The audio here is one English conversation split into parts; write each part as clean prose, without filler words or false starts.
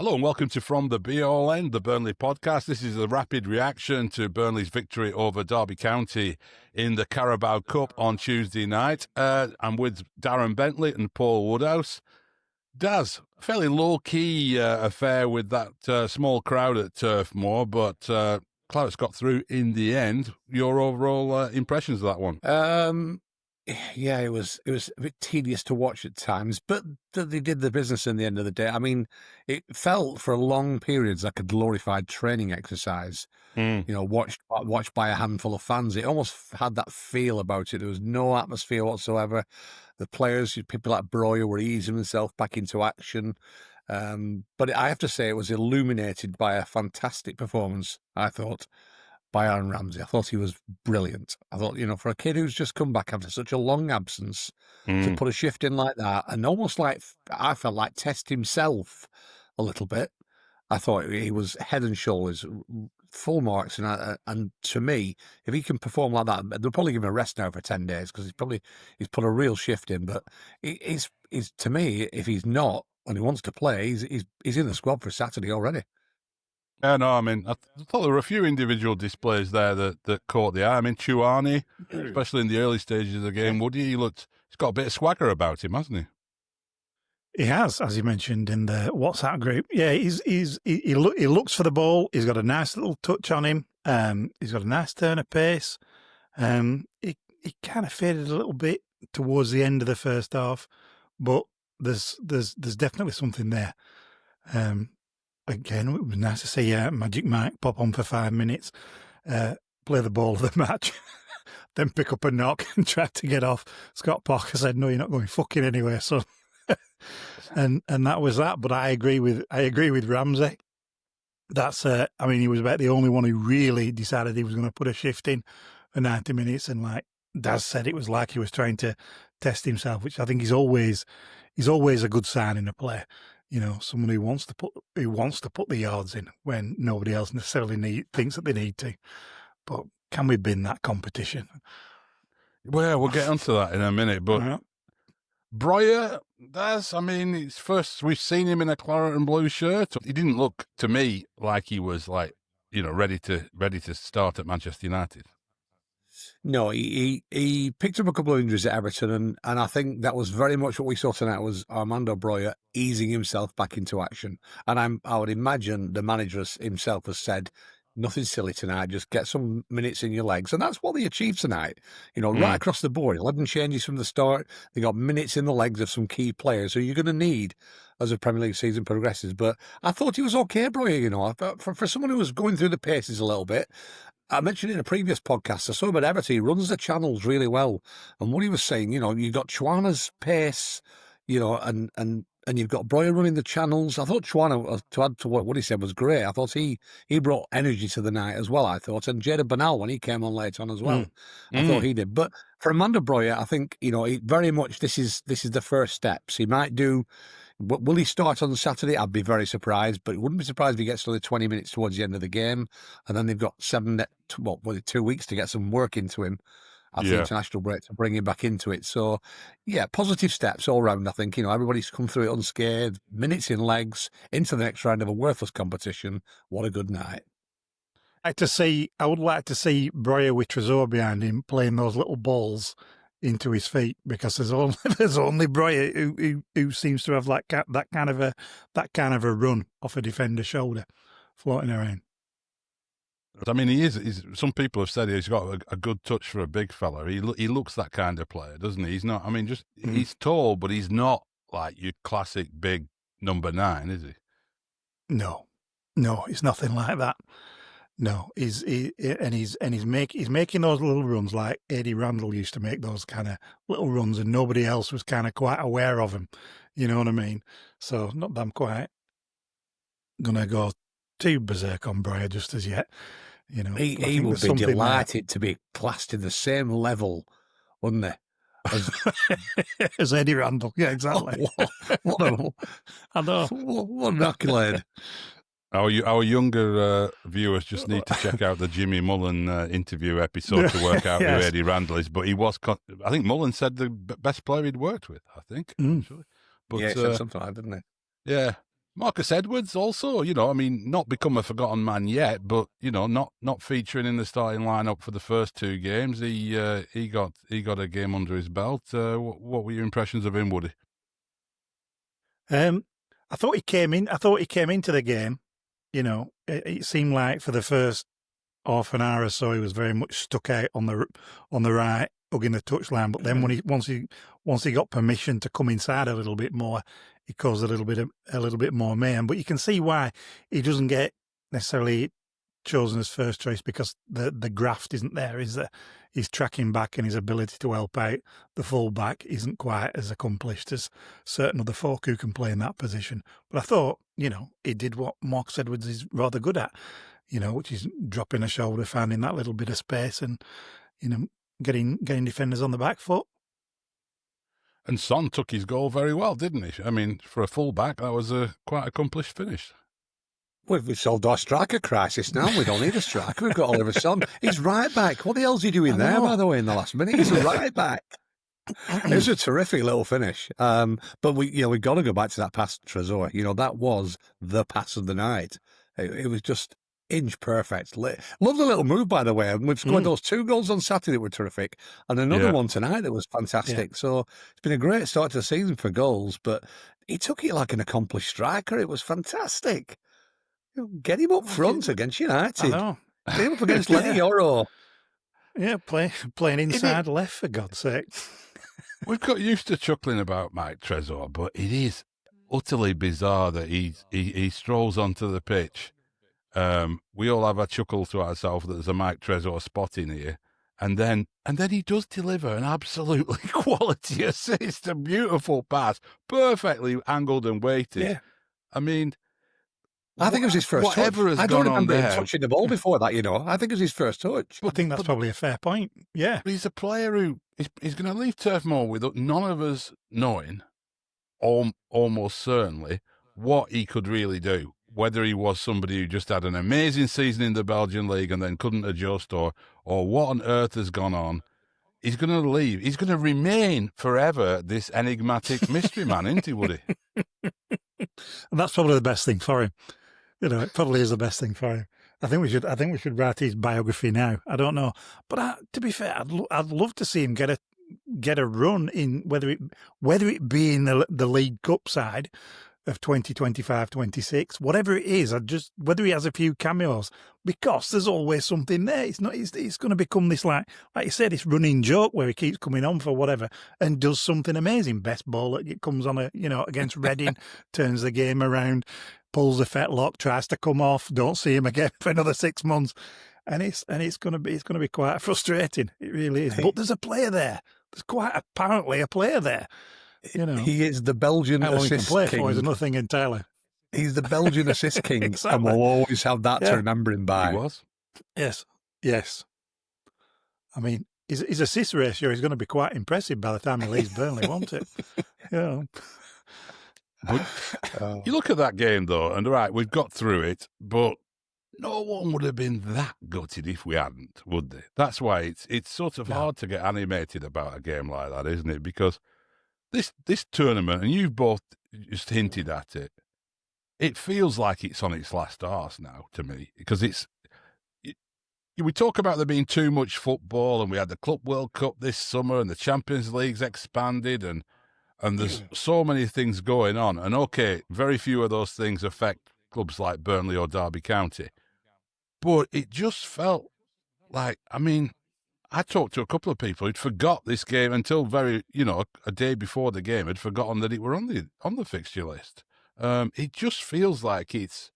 Hello and welcome to From the Be All End, the Burnley podcast. This is a rapid reaction to Burnley's victory over Derby County in the Carabao Cup on Tuesday night. I'm with Darren Bentley and Paul Woodhouse. Daz, fairly low-key affair with that small crowd at Turf Moor, but Clarets got through in the end. Your overall impressions of that one? Yeah, it was a bit tedious to watch at times, but they did the business in the end of the day. I mean, it felt for long periods like a glorified training exercise. You know, watched by a handful of fans. It almost had that feel about it. There was no atmosphere whatsoever. The players, people like Broja, were easing themselves back into action. But I have to say, it was illuminated by a fantastic performance, I thought, by Aaron Ramsey. I thought he was brilliant. I thought, for a kid who's just come back after such a long absence, to put a shift in like that and almost like, I felt like test himself a little bit. I thought he was head and shoulders, full marks. And to me, if he can perform like that, they'll probably give him a rest now for 10 days because he's put a real shift in. But he's to me, if he's not and he wants to play, he's in the squad for Saturday already. Yeah, no, I mean, I thought there were a few individual displays there that caught the eye. I mean, Chuani, especially in the early stages of the game, he's got a bit of swagger about him, hasn't he? He has, as you mentioned in the WhatsApp group. Yeah, he looks for the ball. He's got a nice little touch on him. He's got a nice turn of pace. He kind of faded a little bit towards the end of the first half, but there's definitely something there. Again, it was nice to see Magic Mike pop on for 5 minutes, play the ball of the match, then pick up a knock and try to get off. Scott Parker said, "No, you're not going fucking anywhere, son." and that was that. But I agree with Ramsey. That's he was about the only one who really decided he was going to put a shift in for 90 minutes. And like Daz said, it was like he was trying to test himself, which I think is always a good sign in a player. Someone who wants to put the yards in when nobody else necessarily thinks that they need to. But can we bin that competition? Well, we'll get onto that in a minute. But Broja, it's first we've seen him in a claret and blue shirt. He didn't look to me like he was ready to start at Manchester United. No, he picked up a couple of injuries at Everton, and I think that was very much what we saw tonight was Armando Broja easing himself back into action. And I would imagine the manager himself has said, nothing silly tonight, just get some minutes in your legs. And that's what they achieved tonight. Right across the board, 11 changes from the start. They got minutes in the legs of some key players who you're going to need as the Premier League season progresses. But I thought he was okay, Broja, for someone who was going through the paces a little bit. I mentioned in a previous podcast, I saw him at Everton. He runs the channels really well. And what he was saying, you've got Chuana's pace, and you've got Broja running the channels. I thought Chuana, to add to what he said, was great. I thought he brought energy to the night as well, I thought. And Jada Bernal, when he came on late on as well, I thought he did. But for Armando Broja, I think, very much this is the first steps. He might do... Will he start on Saturday? I'd be very surprised, but it wouldn't be surprised if he gets another 20 minutes towards the end of the game. And then they've got 2 weeks to get some work into him after the international break to bring him back into it. So, yeah, positive steps all round, I think. Everybody's come through it unscathed, minutes in legs, into the next round of a worthless competition. What a good night. I would like to see Broja with Tresor behind him playing those little balls into his feet, because there's only Broja who seems to have that kind of a run off a defender's shoulder floating around. I mean, he's some people have said he's got a good touch for a big fella. He looks that kind of player, doesn't he? He's not. He's tall, but he's not like your classic big number 9, is he? No, it's nothing like that. No, he's making those little runs like Eddie Randall used to make those kind of little runs, and nobody else was kind of quite aware of him. You know what I mean? So not that I'm quite gonna go too berserk on Broja just as yet. He would be delighted to be classed in the same level, wouldn't he? As Eddie Randall, yeah, exactly. I know. What an accolade. Our younger viewers just need to check out the Jimmy Mullen interview episode to work out who Eddie Randall is. But I think Mullen said the best player he'd worked with, I think. Actually. But, he said something like that, didn't he? Yeah. Marcus Edwards also, not become a forgotten man yet, but not featuring in the starting lineup for the first 2 games. He got a game under his belt. What were your impressions of him, Woody? I thought he came in. I thought he came into the game. It seemed like for the first half an hour or so, he was very much stuck out on the right, hugging the touchline. But then once he got permission to come inside a little bit more, he caused a little bit more mayhem. But you can see why he doesn't get necessarily chosen as first choice, because the graft isn't there. His tracking back and his ability to help out the full back isn't quite as accomplished as certain other folk who can play in that position. But I thought, he did what Marcus Edwards is rather good at, which is dropping a shoulder, finding that little bit of space and, getting defenders on the back foot. And Sonne took his goal very well, didn't he? I mean, for a full-back, that was a quite accomplished finish. We've solved our striker crisis now. We don't need a striker. We've got Oliver Sonne. He's right back. What the hell's he doing there, by the way, in the last minute? He's a right back. It was a terrific little finish. But we've got to go back to that pass to Tresor. That was the pass of the night. It was just inch perfect. Love the little move, by the way. And we've scored those 2 goals on Saturday that were terrific, and another one tonight that was fantastic. Yeah. So it's been a great start to the season for goals, but he took it like an accomplished striker. It was fantastic. Get him up front against United. I know. Get him up against Lenny Yoro. Yeah, playing inside left, for God's sake. We've got used to chuckling about Mike Tresor, but it is utterly bizarre that he strolls onto the pitch. We all have a chuckle to ourselves that there's a Mike Tresor spot in here, and then he does deliver an absolutely quality assist, a beautiful pass, perfectly angled and weighted. Yeah. I mean, I think it was his first touch. I don't remember him touching the ball before that, I think it was his first touch. I think that's probably a fair point, yeah. But he's a player who is going to leave Turf Moor with none of us knowing, almost certainly, what he could really do. Whether he was somebody who just had an amazing season in the Belgian League and then couldn't adjust, or what on earth has gone on. He's going to leave. He's going to remain forever this enigmatic mystery man, isn't he, Woody? And that's probably the best thing for him. It probably is the best thing for him. I think we should write his biography now. I don't know, but to be fair, I'd love to see him get a run in, whether it be in the League Cup side of 2025-26, whatever it is. Whether he has a few cameos, because there's always something there. It's going to become this, like you said, this running joke where he keeps coming on for whatever and does something amazing. Best ball that comes on against Reading, turns the game around, pulls a fetlock, tries to come off, don't see him again for another 6 months, and it's going to be quite frustrating. It really is. But there's a player there. There's quite apparently a player there. He is the Belgian assist king. Is another thing entirely. He's the Belgian assist king, exactly. And we'll always have that to remember him by. He was. Yes. I mean, his assist ratio is going to be quite impressive by the time he leaves Burnley, won't it? But you look at that game, though, and right, we've got through it, but no one would have been that gutted if we hadn't, would they? That's why it's sort of hard to get animated about a game like that, isn't it? Because this tournament, and you've both just hinted at it, it feels like it's on its last arse now to me, because we talk about there being too much football, and we had the Club World Cup this summer, and the Champions League's expanded, and there's so many things going on. And okay, very few of those things affect clubs like Burnley or Derby County. But it just felt like, I talked to a couple of people who'd forgot this game until a day before the game, had forgotten that it were on the fixture list. It just feels like it's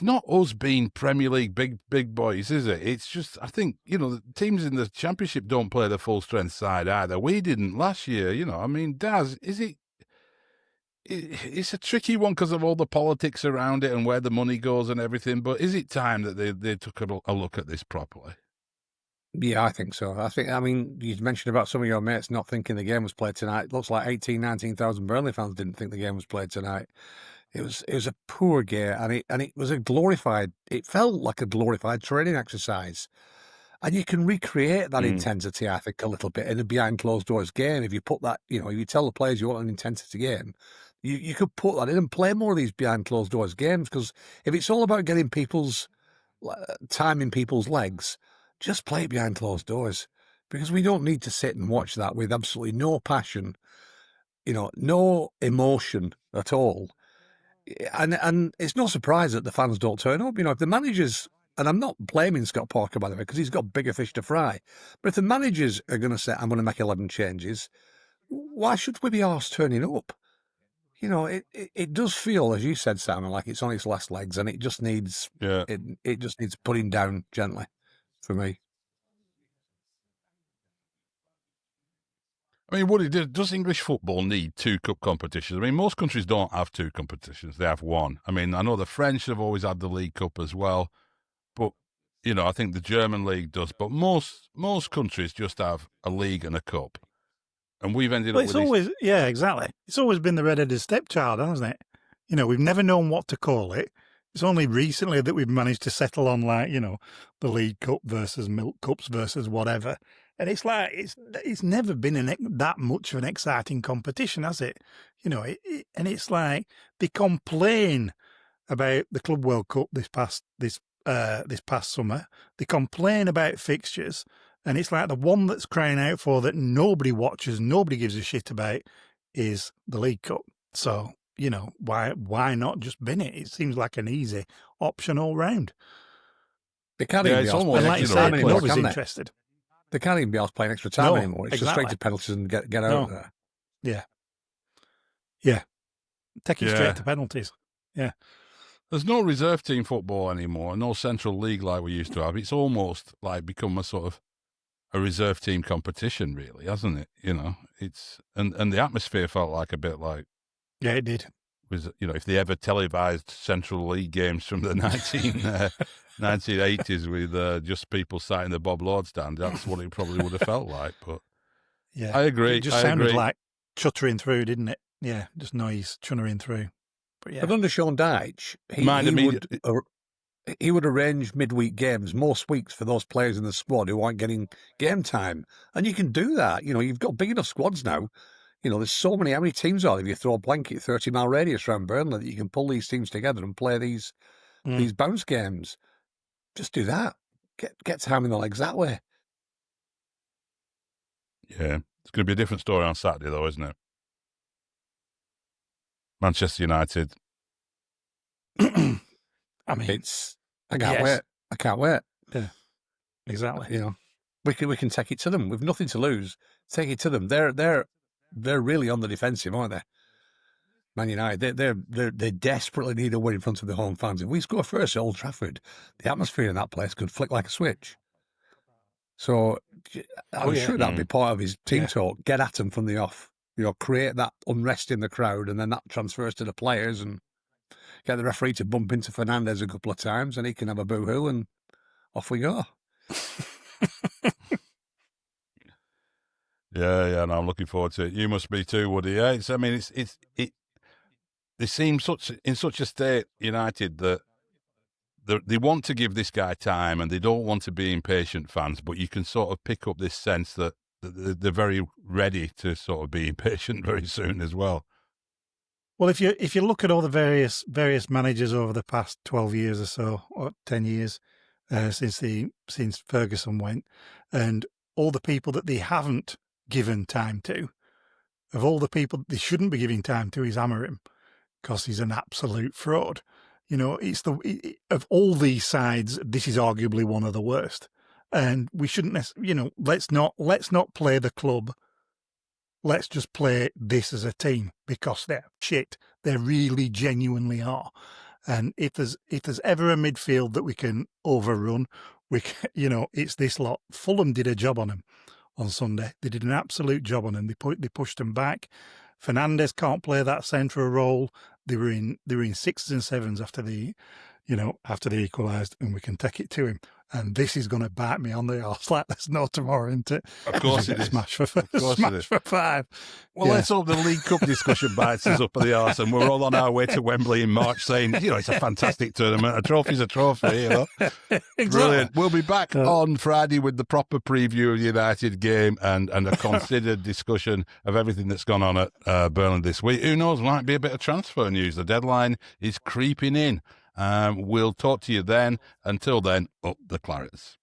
not us being Premier League big boys, is it? It's just, I think, the teams in the Championship don't play the full strength side either. We didn't last year, Daz, is it? It's a tricky one because of all the politics around it and where the money goes and everything. But is it time that they took a look at this properly? Yeah, I think so. You mentioned about some of your mates not thinking the game was played tonight. It looks like 19,000 Burnley fans didn't think the game was played tonight. It was a poor game, and it was it felt like a glorified training exercise. And you can recreate that intensity, I think, a little bit in a behind closed doors game. If you put that, if you tell the players you want an intensity game, You could put that in and play more of these behind closed doors games, because if it's all about getting time in people's legs, just play it behind closed doors, because we don't need to sit and watch that with absolutely no passion, no emotion at all. And it's no surprise that the fans don't turn up. If the managers, and I'm not blaming Scott Parker, by the way, because he's got bigger fish to fry, but if the managers are going to say, I'm going to make 11 changes, why should we be arsed turning up? It does feel, as you said, Simon, like it's on its last legs, and it just needs it just needs putting down gently for me. I mean, Woody, does English football need 2 cup competitions? I mean, most countries don't have 2 competitions; they have 1. I mean, I know the French have always had the League Cup as well, but I think the German league does. But most countries just have a league and a cup. And we've ended up with yeah, exactly. It's always been the red-headed stepchild, hasn't it? We've never known what to call it. It's only recently that we've managed to settle on, like, the League Cup versus Milk Cups versus whatever. And it's like, it's never been that much of an exciting competition, has it? And it's like, they complain about the Club World Cup this past summer. They complain about fixtures. And it's like the one that's crying out for that nobody watches, nobody gives a shit about, is the League Cup. So, why not just bin it? It seems like an easy option all round. They can't even be asked playing extra time anymore. Nobody's interested. They can't even be asked playing extra time anymore. It's just straight to penalties and get out of there. Yeah. Yeah. Take it straight to penalties. Yeah. There's no reserve team football anymore, no central league like we used to have. It's almost like become a sort of a reserve team competition, really, hasn't it? It's and the atmosphere felt like a bit like, yeah, it did. Was if they ever televised Central League games from the 1980s with just people sat in the Bob Lord stand, that's what it probably would have felt like. But yeah, I agree. It just sounded like chuttering through, didn't it? Yeah, just noise chuttering through. But under Sean Dyche, he would arrange midweek games most weeks for those players in the squad who aren't getting game time. And you can do that. You've got big enough squads now. There's so many. How many teams are there? If you throw a blanket 30-mile radius around Burnley, that you can pull these teams together and play these bounce games. Just do that. Get time in the legs that way. Yeah. It's going to be a different story on Saturday, though, isn't it? Manchester United. I mean, I can't wait. I can't wait. Yeah, exactly. We can take it to them. We've nothing to lose. Take it to them. They're really on the defensive, aren't they? Man United, they desperately need a win in front of the home fans. If we score first at Old Trafford, the atmosphere in that place could flick like a switch. So I'm sure that'd be part of his team talk. Get at them from the off. Create that unrest in the crowd, and then that transfers to the players, and get the referee to bump into Fernandes a couple of times, and he can have a boo-hoo, and off we go. Yeah, no, I'm looking forward to it. You must be too, Woody. Yeah, they seem in such a state, United, that they want to give this guy time, and they don't want to be impatient fans. But you can sort of pick up this sense that they're very ready to sort of be impatient very soon as well. Well, if you look at all the various managers over the past 12 years or so, or 10 years since Ferguson went, and all the people that they haven't given time to, of all the people that they shouldn't be giving time to, is Amorim, because he's an absolute fraud. It's of all these sides, this is arguably one of the worst. And we shouldn't, let's not play the club. Let's just play this as a team, because they're shit. They really genuinely are. And if there's ever a midfield that we can overrun, it's this lot. Fulham did a job on them on Sunday. They did an absolute job on them. They pushed them back. Fernandes can't play that central role. They were in 6s and 7s after the after they equalised, and we can take it to him. And this is going to bite me on the arse like there's no tomorrow, isn't it? Of course it is. Smash for Of course it is. for 5. Well, let's hope the League Cup discussion bites us up the arse, and we're all on our way to Wembley in March saying, it's a fantastic tournament. A trophy's a trophy, Exactly. Brilliant. We'll be back on Friday with the proper preview of the United game and a considered discussion of everything that's gone on at Burnley this week. Who knows, might be a bit of transfer news. The deadline is creeping in. We'll talk to you then. Until then, up the Clarets.